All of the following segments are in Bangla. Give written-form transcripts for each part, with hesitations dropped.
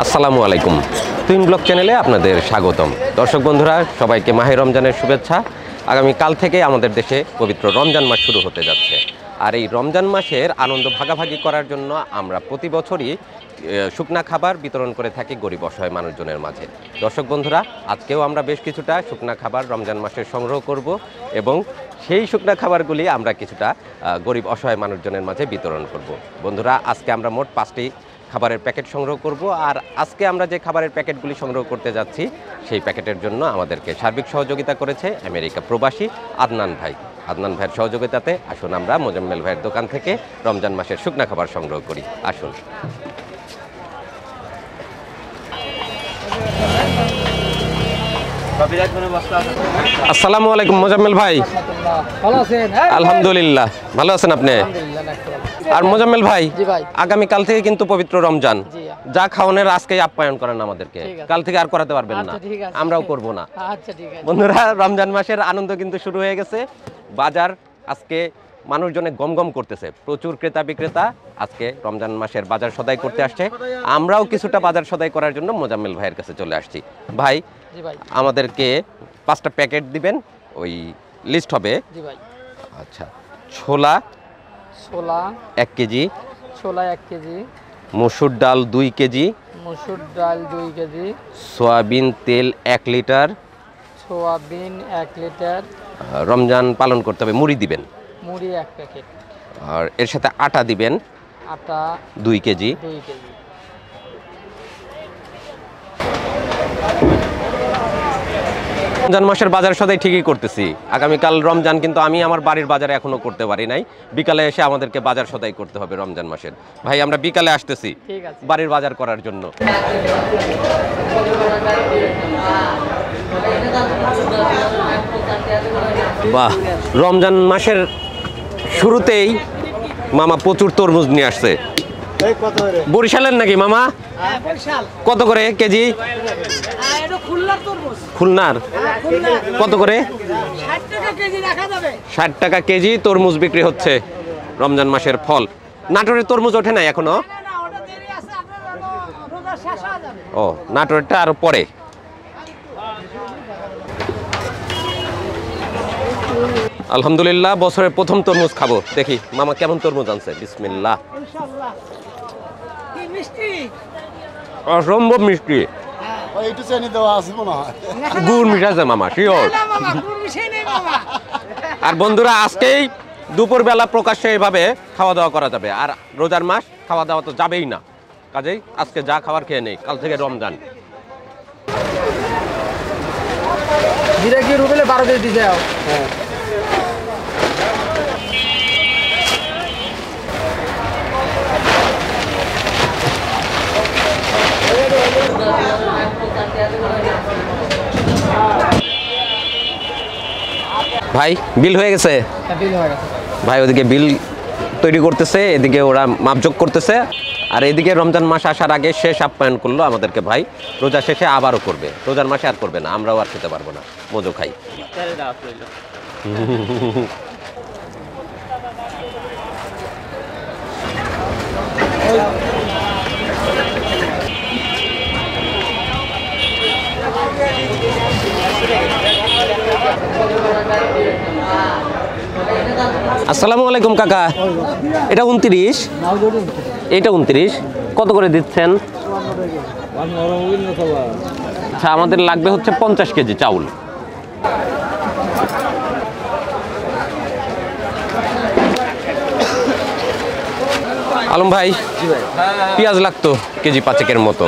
আসসালামু আলাইকুম। তুইন ব্লগ চ্যানেলে আপনাদের স্বাগতম। দর্শক বন্ধুরা, সবাইকে মাহে রমজানের শুভেচ্ছা। আগামী কাল থেকে আমাদের দেশে পবিত্র রমজান মাস শুরু হতে যাচ্ছে। আর এই রমজান মাসের আনন্দ ভাগাভাগি করার জন্য আমরা প্রতি বছরই শুকনা খাবার বিতরণ করে থাকি গরিব অসহায় মানুষজনের মাঝে। দর্শক বন্ধুরা, আজকেও আমরা বেশ কিছুটা শুকনা খাবার রমজান মাসে সংগ্রহ করব এবং সেই শুকনা খাবারগুলি আমরা কিছুটা গরিব অসহায় মানুষজনের মাঝে বিতরণ করব। বন্ধুরা, আজকে আমরা মোট 5টি খাবারের প্যাকেট সংগ্রহ করব। আর আজকে আমরা যে খাবারের প্যাকেটগুলি সংগ্রহ করতে যাচ্ছি সেই প্যাকেটের জন্য আমাদেরকে সার্বিক সহযোগিতা করেছে আমেরিকা প্রবাসী আদনান ভাই। আদনান ভাইয়ের সহযোগিতাতে আসুন আমরা মোজাম্মেল ভাইয়ের দোকান থেকে রমজান মাসের শুকনা খাবার সংগ্রহ করি। আসুন। আসসালামু আলাইকুম মোজাম্মেল ভাই। ভালো আছেন? আলহামদুলিল্লাহ, ভালো আছেন আপনি? আর মোজাম্মেল ভাই, আগামী কাল থেকে কিন্তু পবিত্র রমজান, যা খাওয়ানোর আজকেই আপ্যায়ন করেন আমাদেরকে, কাল থেকে আর করাতে পারবেন না, আমরাও করব না। বন্ধুরা, রমজান মাসের আনন্দ কিন্তু শুরু হয়ে গেছে। বাজার আজকে মানুষজনে গমগম করতেছে, প্রচুর ক্রেতা বিক্রেতা আজকে রমজান মাসের বাজার সদাই করতে আসছে। আমরাও কিছুটা বাজার সদাই করার জন্য মোজাম্মেল ভাইয়ের কাছে চলে আসছি। ভাই, আমাদেরকে 5টা প্যাকেট দিবেন, ওই লিস্ট হবে। আচ্ছা, ছোলা 1 কেজি, ছোলা 1 কেজি, মসুর ডাল 2 কেজি, মসুর ডাল 2 কেজি, সয়াবিন তেল 1 লিটার, সয়াবিন 1 লিটার, রমজান পালন করতে হবে মুড়ি দিবেন, মুড়ি 1 প্যাকেট, আর এর সাথে আটা দিবেন, আটা 2 কেজি। রমজান মাসের বাজার সদাই ঠিকই করতেছি। আগামীকাল রমজান, কিন্তু আমি আমার বাড়ির বাজারে এখনো করতে পারি নাই। বিকালে এসে আমাদেরকে বাজার সদাই করতে হবে রমজান মাসের। ভাই, আমরা বিকালে আসতেছি বাড়ির বাজার করার জন্য। বাহ, রমজান মাসের শুরুতেই মামা প্রচুর তরমুজ নিয়ে আসছে। বরিশালের নাকি মামা? কত করে কেজি? খুলনার কত করে? 60 টাকা কেজি তরমুজ বিক্রি হচ্ছে। রমজান মাসের ফল। নাটোরের তরমুজ ওঠে নাই এখনো? ও, নাটোরেরটা আরো পরে। আলহামদুলিল্লাহ, বছরের প্রথম তরমুজ খাবো। দেখি মামা কেমন তরমুজ আনছে। বিসমিল্লাহ। অসম্ভব মিষ্টি। গুড় মিশাছে মামা, শিওর। আর বন্ধুরা, আজকেই দুপুরবেলা প্রকাশ্যে এইভাবে খাওয়া দাওয়া করা যাবে। আর রোজার মাস, খাওয়া দাওয়া তো যাবেই না। কাজেই আজকে যা খাবার খেয়ে নেই, কাল থেকে রমজান। ভাই, বিল হয়ে গেছে? ভাই, ওদিকে বিল তৈরি করতেছে, এদিকে ওরা মাপযোগ করতেছে। আর এদিকে রমজান মাস আসার আগে শেষ আপ্যায়ন করলো আমাদেরকে ভাই। রোজা শেষে আবারও করবে, রোজার মাসে আর করবে না, আমরাও আর খেতে পারবো না, মজো খাই। আসসালামু আলাইকুম কাকা। এটা 29, এটা 29, কত করে দিচ্ছেন? আচ্ছা, আমাদের লাগবে হচ্ছে 50 কেজি চাউল। আলম ভাই, পেঁয়াজ লাগতো কেজি 5 মতো।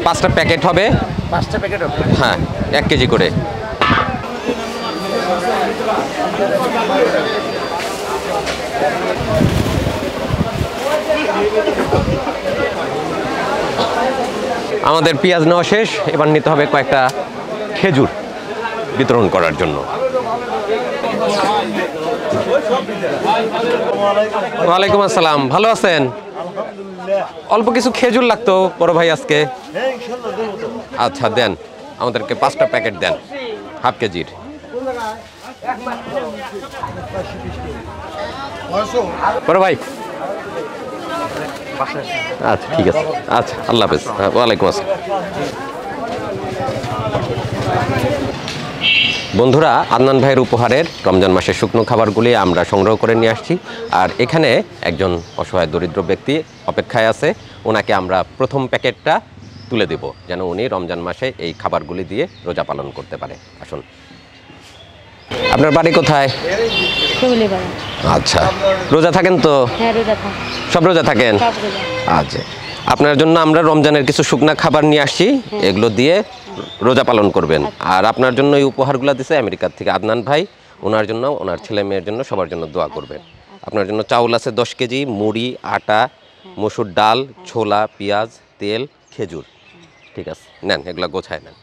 পাঁচটা প্যাকেট হবে। 5টা প্যাকেট হবে, হ্যাঁ, 1 কেজি করে। আমাদের পেঁয়াজ নেওয়া শেষ। এবার নিতে হবে কয়েকটা খেজুর বিতরণ করার জন্য। ওয়ালাইকুম আসসালাম, ভালো আছেন? অল্প কিছু খেজুর লাগতো বড় ভাই আজকে। আচ্ছা দেন, আমাদেরকে 5টা প্যাকেট দেন, হাফ কেজির। বড় ভাই আচ্ছা ঠিক আছে, আচ্ছা আল্লাহ হাফেজ। ওয়ালাইকুম আসসালাম। বন্ধুরা, আদনান ভাইয়ের উপহারের রমজান মাসের শুকনো খাবারগুলি আমরা সংগ্রহ করে নিয়ে আসছি। আর এখানে একজন অসহায় দরিদ্র ব্যক্তি অপেক্ষায় আছে, ওনাকে আমরা প্রথম প্যাকেটটা তুলে দেব যেন উনি রমজান মাসে এই খাবারগুলি দিয়ে রোজা পালন করতে পারে। আসুন। আপনার বাড়ি কোথায়? আচ্ছা, রোজা থাকেন তো? সব রোজা থাকেন? আচ্ছা, আপনার জন্য আমরা রমজানের কিছু শুকনা খাবার নিয়ে আসছি, এগুলো দিয়ে রোজা পালন করবেন। আর আপনার জন্য এই উপহারগুলো দিছে আমেরিকার থেকে আদনান ভাই, ওনার জন্য, ওনার ছেলে মেয়ের জন্য, সবার জন্য দোয়া করবেন। আপনার জন্য চাউল আছে 10 কেজি, মুড়ি, আটা, মসুর ডাল, ছোলা, পেঁয়াজ, তেল, খেজুর। ঠিক আছে, নেন, এগুলো গোছায় নেন।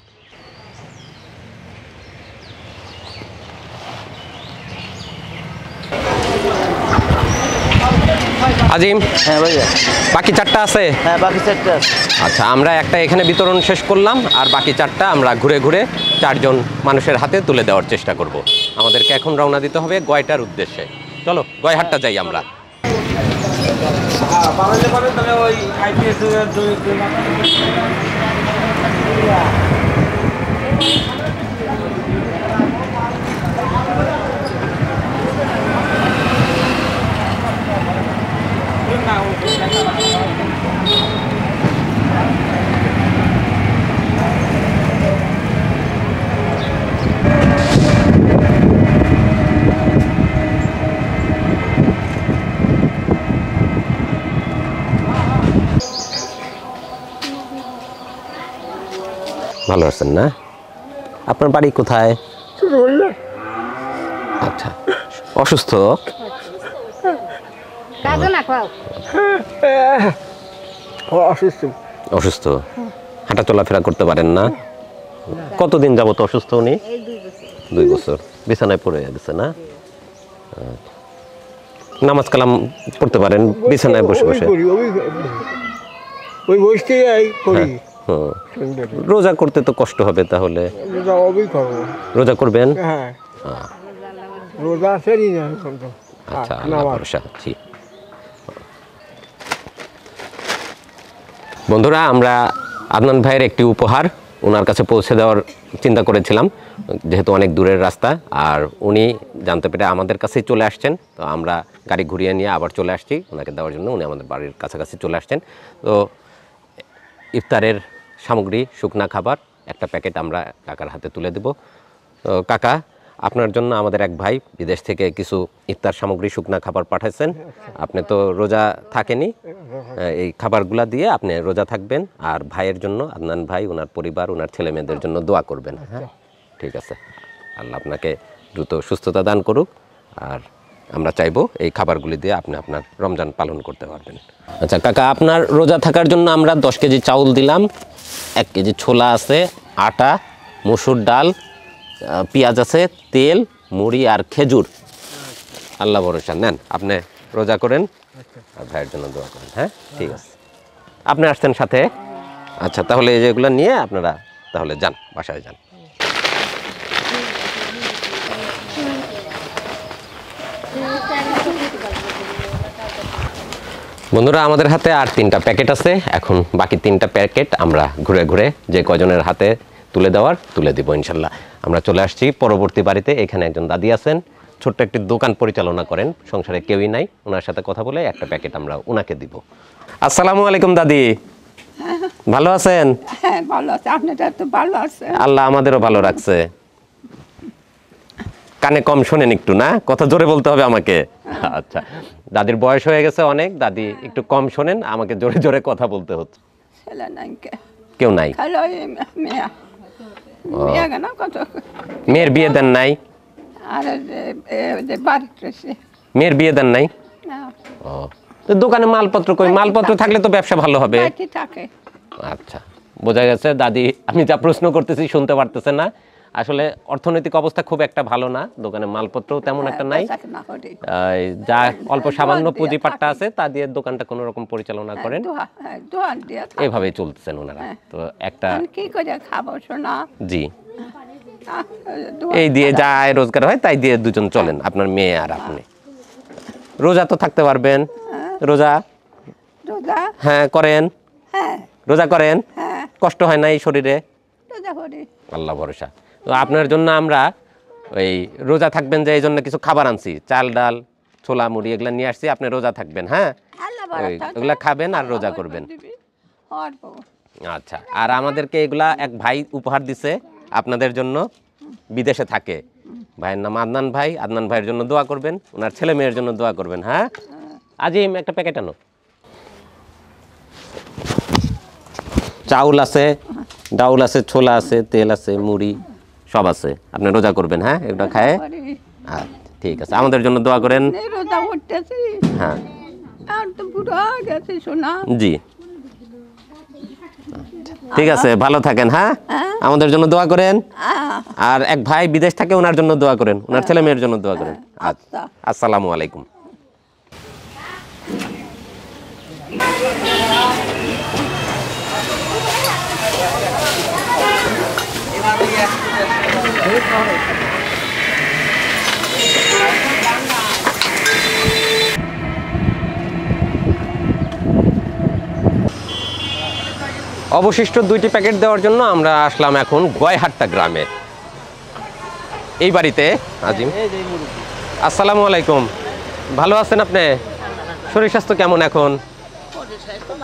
আজিম, হ্যাঁ ভাইয়া, বাকি 4টা আছে? হ্যাঁ বাকি 4টা আছে। আচ্ছা, আমরা একটা এখানে বিতরণ শেষ করলাম, আর বাকি 4টা আমরা ঘুরে ঘুরে 4জন মানুষের হাতে তুলে দেওয়ার চেষ্টা করব। আমাদেরকে এখন রওনা দিতে হবে গয়টার উদ্দেশ্যে। চলো গয়হাটটা যাই আমরা। ভালো আছেন না? আপনার বাড়ি কোথায়? আচ্ছা, অসুস্থ? অসুস্থ, হাঁটা চলাফেরা করতে পারেন না? কতদিন যাবত অসুস্থ উনি? 2 বছর বিছানায় পড়ে গেছে না? নামাজ কালাম পড়তে পারেন বিছানায় বসে বসে? রোজা করতে তো কষ্ট হবে তাহলে? রোজা করবেন? আচ্ছা, আল্লাহ ভরসা। ঠিক বন্ধুরা, আমরা আদনান ভাইয়ের একটি উপহার ওনার কাছে পৌঁছে দেওয়ার চিন্তা করেছিলাম, যেহেতু অনেক দূরের রাস্তা, আর উনি জানতে পেরে আমাদের কাছেই চলে আসছেন। তো আমরা গাড়ি ঘুরিয়ে নিয়ে আবার চলে আসছি ওনাকে দেওয়ার জন্য। উনি আমাদের বাড়ির কাছাকাছি চলে আসছেন। তো ইফতারের সামগ্রী, শুকনা খাবার একটা প্যাকেট আমরা কাকার হাতে তুলে দেব। তো কাকা, আপনার জন্য আমাদের এক ভাই বিদেশ থেকে কিছু ইফতার সামগ্রী, শুকনা খাবার পাঠাচ্ছেন। আপনি তো রোজা থাকেনি, এই খাবারগুলা দিয়ে আপনি রোজা থাকবেন। আর ভাইয়ের জন্য, আদনান ভাই, ওনার পরিবার, ওনার ছেলে মেয়েদের জন্য দোয়া করবেন। হ্যাঁ, ঠিক আছে। আল্লাহ আপনাকে দ্রুত সুস্থতা দান করুক। আর আমরা চাইবো এই খাবারগুলি দিয়ে আপনি আপনার রমজান পালন করতে পারবেন। আচ্ছা কাকা, আপনার রোজা থাকার জন্য আমরা 10 কেজি চাউল দিলাম, 1 কেজি ছোলা আছে, আটা, মসুর ডাল, পেঁয়াজ আছে, তেল, মুড়ি আর খেজুর। আল্লাহ ভরসা, নেন, আপনি রোজা করেন আর ভাইয়ের জন্য দোয়া করেন। হ্যাঁ, ঠিক আছে। আপনি আসছেন সাথে? আচ্ছা, তাহলে এই যেগুলো নিয়ে আপনারা তাহলে যান, বাসায় যান। বন্ধুরা, আমাদের হাতে আর 3টা প্যাকেট আছে। এখন বাকি 3টা প্যাকেট আমরা ঘুরে ঘুরে যে কয়জনের হাতে তুলে দিব ইনশাল্লাহ। আমরা চলে আসছি পরবর্তী বাড়িতে। এখানে একজন দাদি আছেন, ছোট্ট একটি দোকান পরিচালনা করেন, সংসারে কেউই নাই। ওনার সাথে কথা বলে একটা প্যাকেট আমরা ওনাকে দিব। আসসালামু আলাইকুম দাদি, ভালো আছেন? হ্যাঁ ভালো আছে, আপনারা তো ভালো আছে। আল্লাহ আমাদেরও ভালো রাখছে। কানে কম শোনেন একটু না, কথা জোরে বলতে হবে আমাকে। আচ্ছা, দাদির বয়স হয়ে গেছে অনেক, দাদি একটু কম শোনেন, আমাকে জোরে জোরে কথা বলতে হচ্ছে। ছেলে নাই, কেউ নাই? হ্যালো মেয়া, মেয়া কেন কত? মেয়ের বিয়ে দেন নাই? আর যে বাড়িতে মেয়ের বিয়ে দেন নাই? ও, তো দোকানে মালপত্র কই? মালপত্র থাকলে তো ব্যবসা ভালো হবে। থাকে। আচ্ছা, বোঝা গেছে। দাদি আমি যা প্রশ্ন করতেছি শুনতে পারতেছে না। আসলে অর্থনৈতিক অবস্থা খুব একটা ভালো না, দোকানে মালপত্রও তেমন একটা নাই। যা অল্প সামান্য পুঁজিপাট্টা আছে তা দিয়ে দোকানটা কোনো রকম পরিচালনা করেন, এভাবেই চলতেছেন ওনারা। তো একটা কি করে খাবো শোনা? জি, এই দিয়ে যা আয় রোজগার হয় তাই দিয়ে দুজন চলেন, আপনার মেয়ে আর আপনি। রোজা তো থাকতে পারবেন? রোজা রোজা হ্যাঁ করেন? হ্যাঁ রোজা করেন? হ্যাঁ কষ্ট হয় না এই শরীরে? রোজা করি। আল্লাহ ভরসা। তো আপনার জন্য আমরা ওই রোজা থাকবেন যে এই জন্য কিছু খাবার আনছি, চাল ডাল ছোলা মুড়ি এগুলা নিয়ে আসছি, আপনি রোজা থাকবেন। হ্যাঁ আল্লাহ বাড়া ওই থাকবে। ওগুলা খাবেন আর রোজা আল্লাহ করবেন। বরকত দিবি। হওয়ার পর। আচ্ছা, আর আমাদেরকে এগুলা এক ভাই উপহার দিছে আপনাদের জন্য, বিদেশে থাকে। ভাইয়ের নাম আদনান ভাই। আদনান ভাইয়ের জন্য দোয়া করবেন, ওনার ছেলে মেয়ের জন্য দোয়া করবেন। হ্যাঁ আজিম একটা প্যাকেট আনো। চাউল আছে, ডাউল আছে, ছোলা আছে, তেল আছে, মুড়ি সব আছে। আপনি রোজা করবেন। হ্যাঁ এটা খায়। করি। আচ্ছা ঠিক আছে, আমাদের জন্য দোয়া করেন। এই রোজা করতেছি। হ্যাঁ আর তো পুরো গেছে শোনা। জি ঠিক আছে, ভালো থাকেন। হ্যাঁ আমাদের জন্য দোয়া করেন। আর এক ভাই বিদেশ থাকে, ওনার জন্য দোয়া করেন, ওনার ছেলে মেয়ের জন্য দোয়া করেন। আচ্ছা, আসসালামু আলাইকুম। অবশিষ্ট 2টি প্যাকেট দেওয়ার জন্য আমরা আসলাম এখন গয়হাট্টা গ্রামে। এই বাড়িতে আজিম। আসসালামু আলাইকুম, ভালো আছেন আপনি? শরীর স্বাস্থ্য কেমন এখন?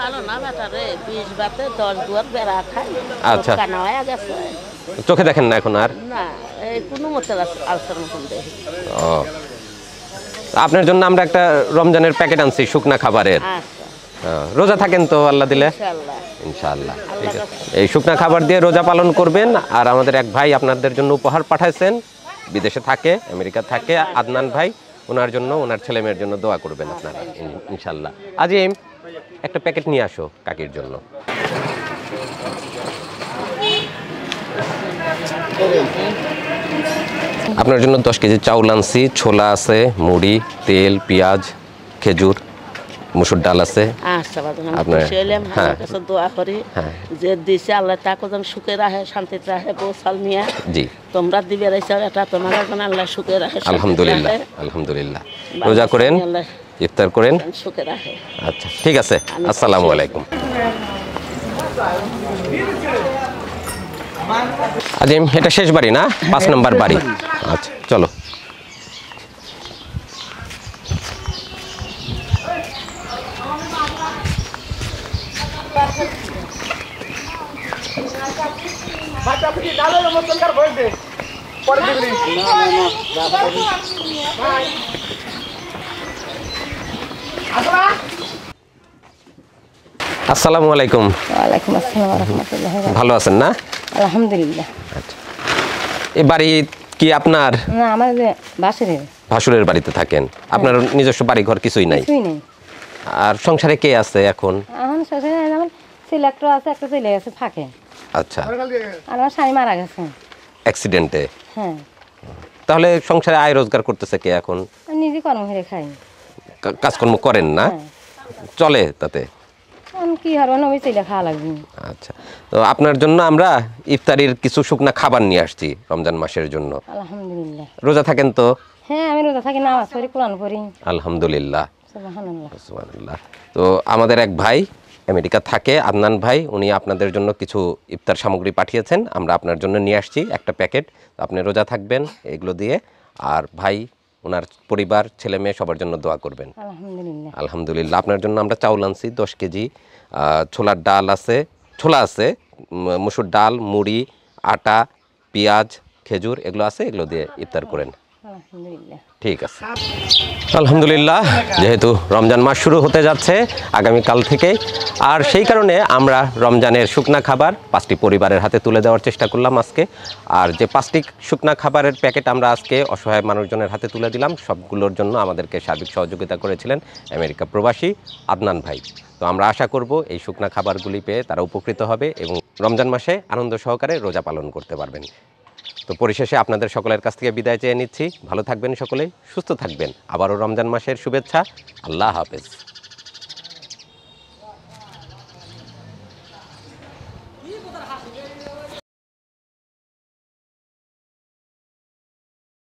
ভালো না বেটারে, 20 বাতে 10 দুয়ার বেড়া খাই। আচ্ছা। কানা হয়ে গেছে চোখে দেখেন না এখন আর? না, এই কোনো মতে আলসার মতন দেখি। ও, আপনার জন্য আমরা একটা রমজানের প্যাকেট আনছি শুকনা খাবারের। আচ্ছা রোজা থাকেন তো আল্লাহ দিলে? ইনশাআল্লাহ। ইনশাআল্লাহ ঠিক আছে। এই শুকনা খাবার দিয়ে রোজা পালন করবেন। আর আমাদের এক ভাই আপনাদের জন্য উপহার পাঠাইছেন, বিদেশে থাকে, আমেরিকা থাকে, আদনান ভাই। ওনার জন্য, ওনার ছেলে মেয়ের জন্য দোয়া করবেন আপনারা ইনশাআল্লাহ। আজিম একটা প্যাকেট নিয়ে আসো কাকির জন্য। আপনার জন্য 10 কেজি চাউল আনছি, ছোলা আছে, মুড়ি, তেল, পেঁয়াজ, খেজুর, মুসুর ডাল আছে। আচ্ছা বাবা, আমি আপনার- খুশি হইলাম। হ্যাঁ। আমার কাছে দোয়া করি হ্যাঁ। যে দিছে আল্লাহ তাকে যেন সুখে রাখে, শান্তিতে রাখে। বৌসাল মিয়া জি তোমরা দিবে রাইছো, এটা তোমার এখন আল্লাহ সুখে রাখে, শান্তিতে আলহামদুলিল্লাহ, রাখে। আলহামদুলিল্লাহ। বাবা রোজা করেন, আল্লাহ ইফতার করেন। সুখে রাখে। আচ্ছা ঠিক আছে, আসসালামু আলাইকুম। আজিম এটা শেষ বাড়ি না? 5 নম্বর বাড়ি। আচ্ছা চলো। আসসালামু আলাইকুম। ওয়ালাইকুম আসসালাম রহমতুল্লাহ। ভালো আছেন না? আলহামদুলিল্লাহ। আচ্ছা, এই বাড়ি কি আপনার? না, আমার বাসের ভাসুরের বাড়িতে থাকেন? আপনার নিজস্ব বাড়ি ঘর কিছুই নাই? কিছুই নেই। আর সংসারে কে আছে এখন? এখন শ্বশুর আমার ছেলে একটা আছে, একটা ছেলে গেছে ফাঁকে। আচ্ছা, আর আমার স্বামী মারা গেছে। অ্যাক্সিডেন্টে? হ্যাঁ। তাহলে সংসারে আয় রোজগার করতেছে কে এখন? আমি নিজে কর্ম করে খাই। কাজকর্ম করেন না? চলে তাতে? আমি কি হারবো না, ওই ছেলে খাওয়া লাগবে। আচ্ছা, তো আপনার জন্য আমরা ইফতারির কিছু শুকনা খাবার নিয়ে আসছি রমজান মাসের জন্য। আলহামদুলিল্লাহ। রোজা থাকেন তো? হ্যাঁ, আমি রোজা থাকি, নামাজ পড়ি, কোরআন পড়ি। আলহামদুলিল্লাহ, সুবহানাল্লাহ। সুবহানাল্লাহ। তো আমাদের এক ভাই আমেরিকা থাকে, আদনান ভাই, উনি আপনাদের জন্য কিছু ইফতার সামগ্রী পাঠিয়েছেন, আমরা আপনার জন্য নিয়ে আসছি একটা প্যাকেট। আপনি রোজা থাকবেন এগুলো দিয়ে। আর ভাই, ওনার পরিবার, ছেলে মেয়ে সবার জন্য দোয়া করবেন। আলহামদুলিল্লাহ। আলহামদুলিল্লাহ। আপনার জন্য আমরা চাউল আনছি 10 কেজি, ছোলার ডাল আছে, ছোলা আছে, মুসুর ডাল, মুড়ি, আটা, পেঁয়াজ, খেজুর এগুলো আছে, এগুলো দিয়ে ইফতার করেন। আলহামদুলিল্লাহ। ঠিক আছে। আলহামদুলিল্লাহ, যেহেতু রমজান মাস শুরু হতে যাচ্ছে আগামীকাল থেকে, আর সেই কারণে আমরা রমজানের শুকনা খাবার 5টি পরিবারের হাতে তুলে দেওয়ার চেষ্টা করলাম আজকে। আর যে 5টি শুকনা খাবারের প্যাকেট আমরা আজকে অসহায় মানুষজনের হাতে তুলে দিলাম, সবগুলোর জন্য আমাদেরকে সার্বিক সহযোগিতা করেছিলেন আমেরিকা প্রবাসী আদনান ভাই। তো আমরা আশা করব এই শুকনা খাবারগুলি পেয়ে তারা উপকৃত হবে এবং রমজান মাসে আনন্দ সহকারে রোজা পালন করতে পারবেন। তো পরিশেষে আপনাদের সকলের কাছ থেকে বিদায় চেয়ে নিচ্ছি। ভালো থাকবেন সকলেই, সুস্থ থাকবেন। আবারও রমজান মাসের শুভেচ্ছা। আল্লাহ হাফেজ।